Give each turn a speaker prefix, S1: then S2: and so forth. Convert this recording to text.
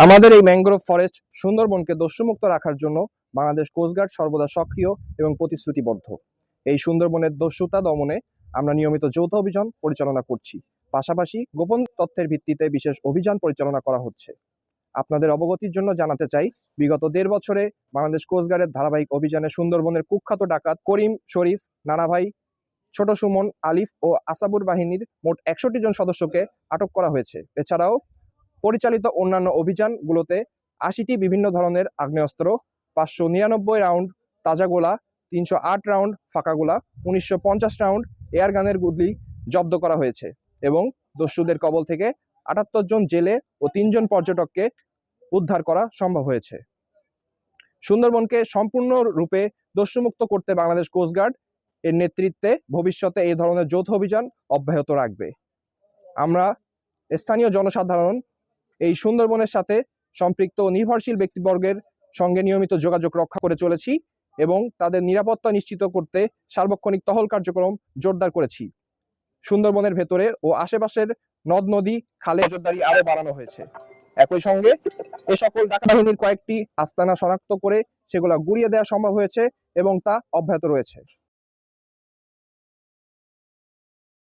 S1: আমাদের এই mangrove forest সুন্দরবনকে দস্যুমুক্ত রাখার জন্য বাংলাদেশ কোস্টগার্ড সর্বদা সক্রিয় এবং প্রতিশ্রুতিবদ্ধ। এই সুন্দরবনের দস্যুতা দমনে আমরা নিয়মিত যৌথ অভিযান পরিচালনা করছি। পাশাপাশি গোপন তথ্যের ভিত্তিতে বিশেষ অভিযান পরিচালনা করা হচ্ছে। আপনাদের অবগতির জন্য জানাতে চাই, বিগত 1.5 বছরে বাংলাদেশ কোস্টগার্ডের ধারাবাহিক অভিযানে সুন্দরবনের কুখ্যাত ডাকাত করিম, শরীফ, নানাভাই, ছোট সুমন, আলিফ ও আসাবুর বাহিনীর মোট 61 জন সদস্যকে আটক করা হয়েছে। এছাড়াও পরিচালিত অন্যান্য অভিযানগুলোতে 80টি বিভিন্ন ধরনের আগ্নেয়াস্ত্র, 599 রাউন্ড তাজা গোলা, 308 রাউন্ড ফাঁকা গোলা, 1950 রাউন্ড এয়ারগানের গুলি জব্দ করা হয়েছে এবং দস্যুদের কবল থেকে 78 জন জেলে ও 3 জন পর্যটককে উদ্ধার করা সম্ভব হয়েছে। সুন্দরবনকে সম্পূর্ণরূপে দস্যুমুক্ত করতে বাংলাদেশ কোস্টগার্ড এর নেতৃত্বে ভবিষ্যতে এই ধরনের যৌথ অভিযান অব্যাহত রাখবে। আমরা স্থানীয় জনসাধারণ এই সুন্দরবনের সাথে সম্পৃক্ত নির্ভরশীল ব্যক্তিবর্গের সঙ্গে নিয়মিত যোগাযোগ রক্ষা করে চলেছি এবং তাদের নিরাপত্তা নিশ্চিত করতে সার্বক্ষণিক টহল কার্যক্রম জোরদার করেছি। সুন্দরবনের ভেতরে ও আশেপাশের নদ নদী খালে নজরদারি আরো বাড়ানো হয়েছে। একই সঙ্গে এ সকল ডাকাত বাহিনীর কয়েকটি আস্তানা শনাক্ত করে সেগুলো গুড়িয়ে দেওয়া সম্ভব হয়েছে এবং তা অব্যাহত রয়েছে।